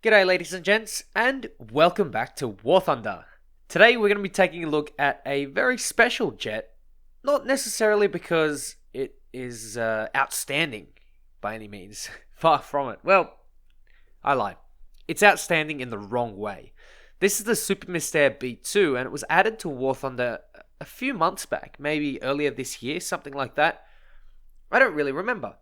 G'day ladies and gents, and welcome back to War Thunder. Today we're going to be taking a look at a very special jet, not necessarily because it is outstanding by any means, far from it. Well, I lied. It's outstanding in the wrong way. This is the Super Mystère B2 and it was added to War Thunder a few months back, maybe earlier this year, something like that. I don't really remember,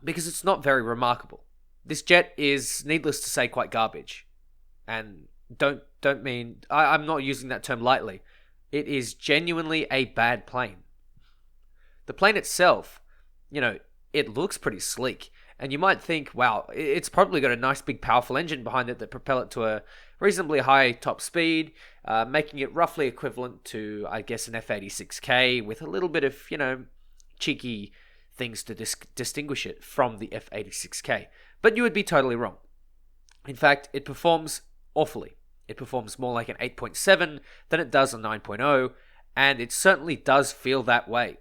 because it's not very remarkable. This jet is, needless to say, quite garbage. And don't mean... I'm not using that term lightly. It is genuinely a bad plane. The plane itself, it looks pretty sleek. And you might think, wow, it's probably got a nice big powerful engine behind it that propel it to a reasonably high top speed, making it roughly equivalent to, I guess, an F-86K with a little bit of, cheeky things to distinguish it from the F-86K. But you would be totally wrong. In fact, it performs awfully. It performs more like an 8.7 than it does a 9.0, and it certainly does feel that way.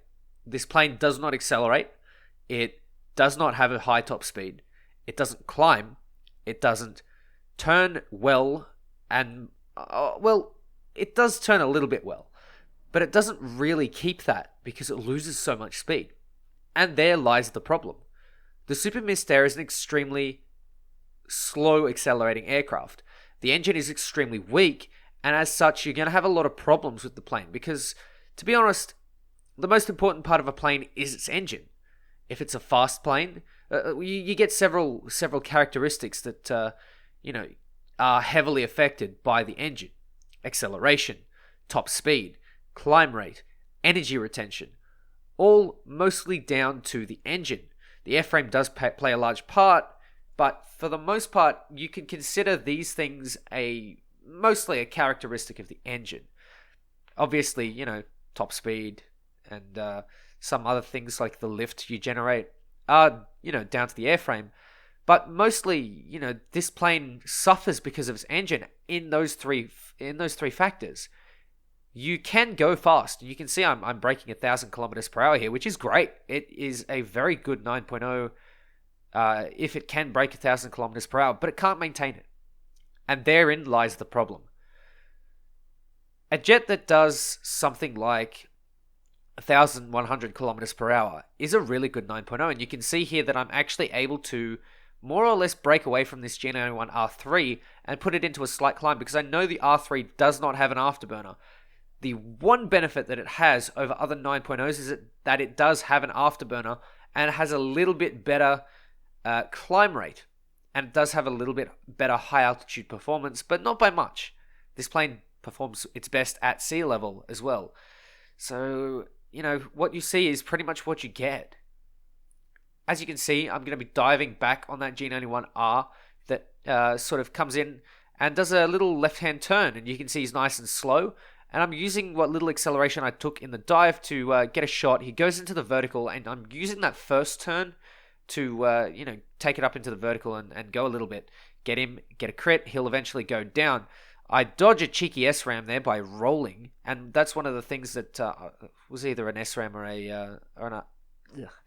This plane does not accelerate. It does not have a high top speed. It doesn't climb. It doesn't turn well, and, it does turn a little bit well. But it doesn't really keep that because it loses so much speed. And there lies the problem. The Super Mystère is an extremely slow accelerating aircraft. The engine is extremely weak, and as such, you're going to have a lot of problems with the plane because, to be honest, the most important part of a plane is its engine. If it's a fast plane, you get several characteristics that are heavily affected by the engine: acceleration, top speed, climb rate, energy retention, all mostly down to the engine. The airframe does play a large part, but for the most part, you can consider these things mostly a characteristic of the engine. Obviously, top speed and some other things like the lift you generate are, down to the airframe. But mostly, this plane suffers because of its engine in those three factors. You can go fast. You can see I'm breaking 1,000 kilometers per hour here, which is great. It is a very good 9.0 if it can break 1,000 kilometers per hour, but it can't maintain it. And therein lies the problem. A jet that does something like 1,100 kilometers per hour is a really good 9.0, and you can see here that I'm actually able to more or less break away from this G91 R3 and put it into a slight climb because I know the R3 does not have an afterburner. The one benefit that it has over other 9.0s is that it does have an afterburner and it has a little bit better climb rate. And it does have a little bit better high altitude performance, but not by much. This plane performs its best at sea level as well. So, what you see is pretty much what you get. As you can see, I'm going to be diving back on that G91R that sort of comes in and does a little left-hand turn. And you can see he's nice and slow. And I'm using what little acceleration I took in the dive to get a shot. He goes into the vertical, and I'm using that first turn to, take it up into the vertical and go a little bit. Get him, get a crit, he'll eventually go down. I dodge a cheeky SRAM there by rolling, and that's one of the things that was either an SRAM or an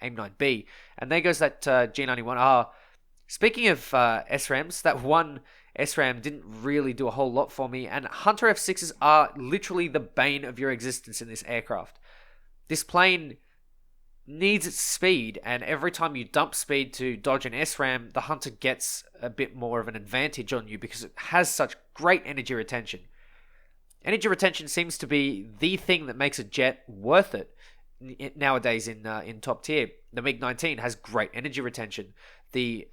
AIM-9B. And there goes that G91R. Speaking of SRAMs, that one SRAM didn't really do a whole lot for me, and Hunter F6s are literally the bane of your existence in this aircraft. This plane needs its speed, and every time you dump speed to dodge an SRAM, the Hunter gets a bit more of an advantage on you because it has such great energy retention. Energy retention seems to be the thing that makes a jet worth it nowadays in top tier. The MiG-19 has great energy retention. The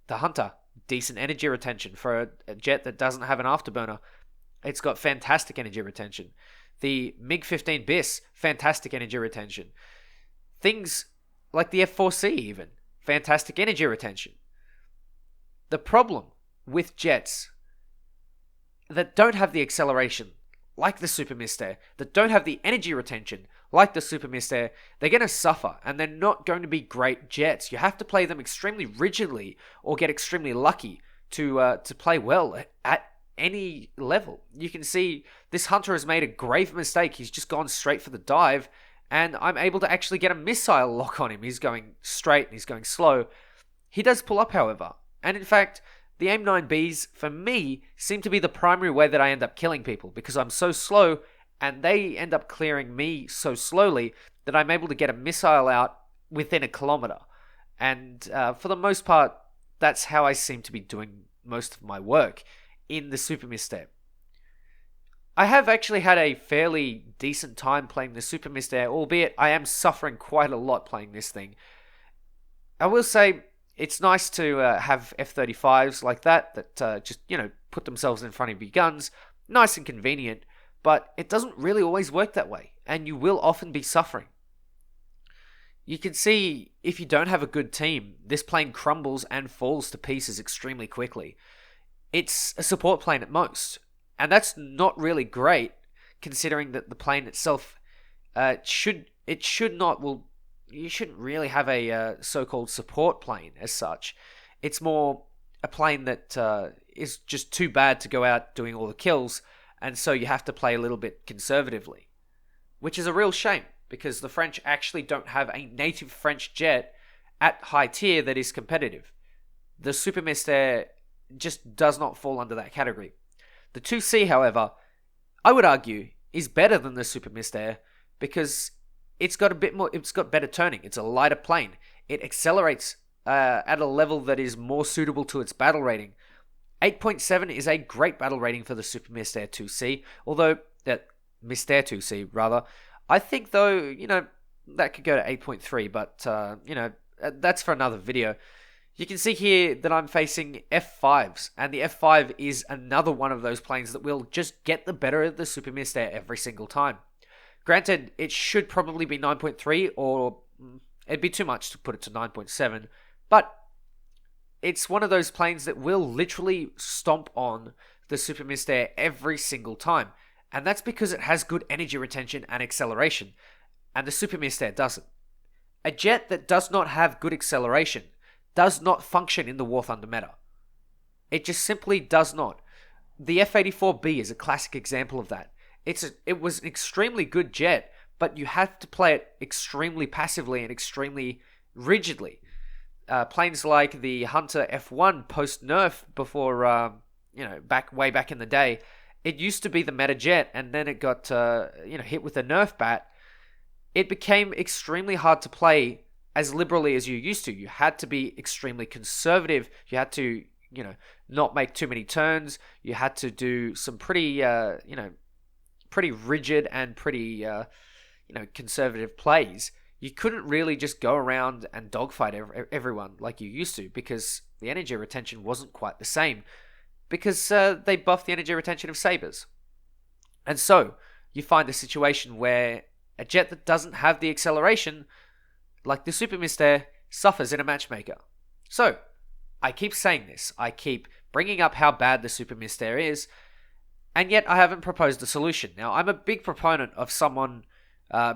Hunter, decent energy retention for a jet that doesn't have an afterburner. It's got fantastic energy retention. The MiG-15 BIS, fantastic energy retention. Things like the F4C even, fantastic energy retention. The problem with jets that don't have the acceleration, like the Super Mystère, that don't have the energy retention, like the Super Mystère, they're going to suffer, and they're not going to be great jets. You have to play them extremely rigidly or get extremely lucky to play well at any level. You can see this Hunter has made a grave mistake. He's just gone straight for the dive, and I'm able to actually get a missile lock on him. He's going straight and he's going slow. He does pull up, however, and in fact, the AIM-9Bs, for me, seem to be the primary way that I end up killing people, because I'm so slow, and they end up clearing me so slowly that I'm able to get a missile out within a kilometer. And for the most part, that's how I seem to be doing most of my work in the Super Mystère. I have actually had a fairly decent time playing the Super Mystère, albeit I am suffering quite a lot playing this thing. I will say it's nice to have F-35s like that just, put themselves in front of your guns. Nice and convenient, but it doesn't really always work that way, and you will often be suffering. You can see, if you don't have a good team, this plane crumbles and falls to pieces extremely quickly. It's a support plane at most, and that's not really great, considering that the plane itself you shouldn't really have a so-called support plane as such. It's more a plane that is just too bad to go out doing all the kills, and so you have to play a little bit conservatively, which is a real shame, because the French actually don't have a native French jet at high tier that is competitive. The Super Mystère just does not fall under that category. The 2C, however, I would argue, is better than the Super Mystère because it's got better turning. It's a lighter plane. It accelerates at a level that is more suitable to its battle rating. 8.7 is a great battle rating for the Super Mystère 2C, although Mystère 2C rather. I think though, that could go to 8.3, but that's for another video. You can see here that I'm facing F5s, and the F5 is another one of those planes that will just get the better of the Super Mystère every single time. Granted, it should probably be 9.3, or it'd be too much to put it to 9.7, but it's one of those planes that will literally stomp on the Super Mystère every single time, and that's because it has good energy retention and acceleration, and the Super Mystère doesn't. A jet that does not have good acceleration does not function in the War Thunder meta. It just simply does not. The F-84B is a classic example of that. It was an extremely good jet, but you have to play it extremely passively and extremely rigidly. Planes like the Hunter F1 post-nerf before, way back in the day, it used to be the meta jet, and then it got, hit with a nerf bat. It became extremely hard to play as liberally as you used to. You had to be extremely conservative. You had to, not make too many turns. You had to do some pretty rigid and pretty, conservative plays. You couldn't really just go around and dogfight everyone like you used to, because the energy retention wasn't quite the same, because they buffed the energy retention of sabers. And so you find a situation where a jet that doesn't have the acceleration, like the Super Mystère, suffers in a matchmaker. So, I keep saying this. I keep bringing up how bad the Super Mystère is, and yet I haven't proposed a solution. Now, I'm a big proponent of someone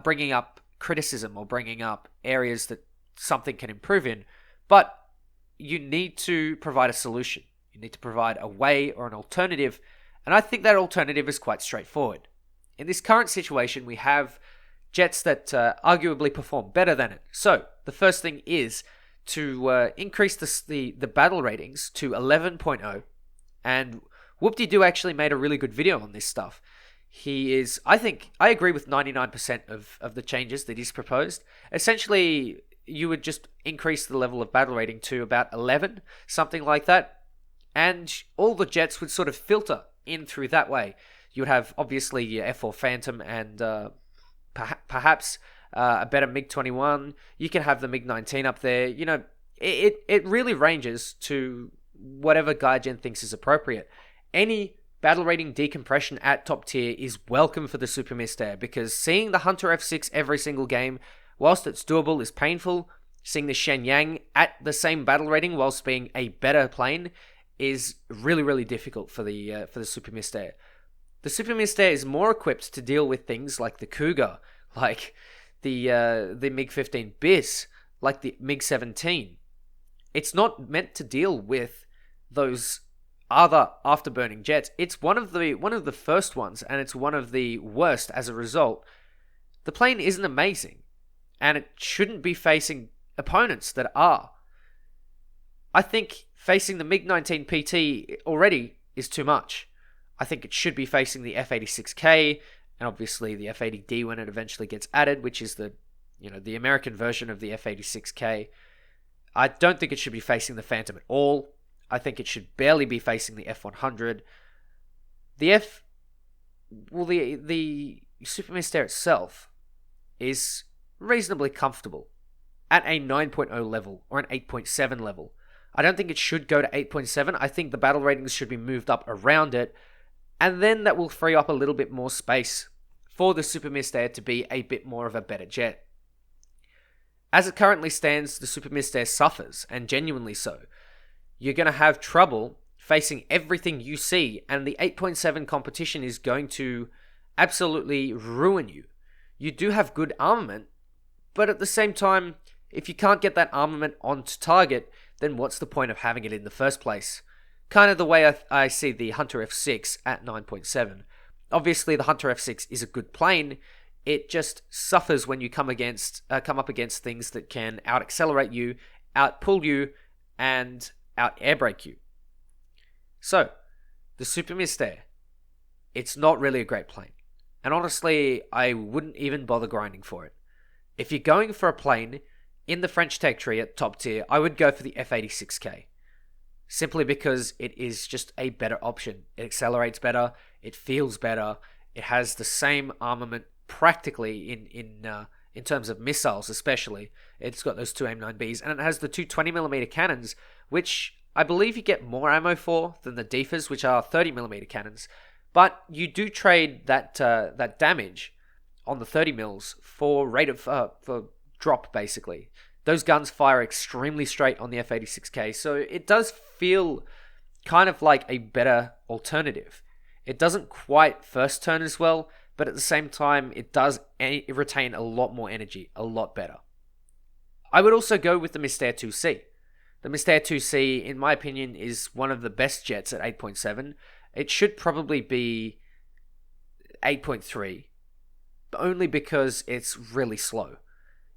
bringing up criticism or bringing up areas that something can improve in, but you need to provide a solution. You need to provide a way or an alternative, and I think that alternative is quite straightforward. In this current situation, we have jets that arguably perform better than it. So, the first thing is to increase the battle ratings to 11.0, and Whoop-de-Doo actually made a really good video on this stuff. I agree with 99% of the changes that he's proposed. Essentially, you would just increase the level of battle rating to about 11, something like that, and all the jets would sort of filter in through that way. You would have, obviously, your F4 Phantom and perhaps a better MiG-21. You can have the MiG-19 up there. It really ranges to whatever Gaijin thinks is appropriate. Any battle rating decompression at top tier is welcome for the Super Mystère, because seeing the Hunter F6 every single game, whilst it's doable, is painful. Seeing the Shenyang at the same battle rating whilst being a better plane is really, really difficult for the Super Mystère. The Super Mystère is more equipped to deal with things like the Cougar, like the MiG-15 BIS, like the MiG-17. It's not meant to deal with those other afterburning jets. It's one of the first ones, and it's one of the worst as a result. The plane isn't amazing, and it shouldn't be facing opponents that are. I think facing the MiG-19 PT already is too much. I think it should be facing the F-86K, and obviously the F-80D when it eventually gets added, which is the American version of the F-86K. I don't think it should be facing the Phantom at all. I think it should barely be facing the F-100. The Super Mystère itself is reasonably comfortable at a 9.0 level or an 8.7 level. I don't think it should go to 8.7. I think the battle ratings should be moved up around it, and then that will free up a little bit more space for the Super Mystère to be a bit more of a better jet. As it currently stands, the Super Mystère suffers, and genuinely so. You're going to have trouble facing everything you see, and the 8.7 competition is going to absolutely ruin you. You do have good armament, but at the same time, if you can't get that armament onto target, then what's the point of having it in the first place? Kind of the way I see the Hunter F6 at 9.7. Obviously, the Hunter F6 is a good plane. It just suffers when you come up against things that can out-accelerate you, out-pull you, and out-air brake you. So, the Super Mystère, it's not really a great plane. And honestly, I wouldn't even bother grinding for it. If you're going for a plane in the French tech tree at top tier, I would go for the F-86K. Simply because it is just a better option. It accelerates better, it feels better, it has the same armament practically in terms of missiles especially. It's got those two AIM-9Bs, and it has the two 20mm cannons, which I believe you get more ammo for than the Defas, which are 30mm cannons. But you do trade that damage on the 30mm for rate of for drop, basically. Those guns fire extremely straight on the F-86K, so it does feel kind of like a better alternative. It doesn't quite first turn as well, but at the same time, it does retain a lot more energy, a lot better. I would also go with the Mystère 2C. The Mystère 2C, in my opinion, is one of the best jets at 8.7. It should probably be 8.3, only because it's really slow.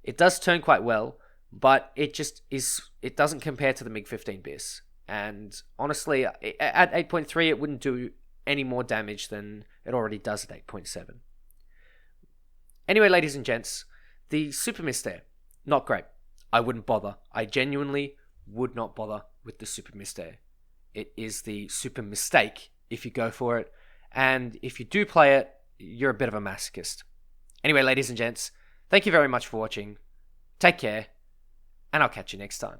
It does turn quite well, but it doesn't compare to the MiG-15 BIS. And honestly, at 8.3, it wouldn't do any more damage than it already does at 8.7. Anyway, ladies and gents, the Super Mystère, not great. I wouldn't bother. I genuinely would not bother with the Super Mystère. It is the super mistake if you go for it, and if you do play it, you're a bit of a masochist. Anyway, ladies and gents, thank you very much for watching. Take care, and I'll catch you next time.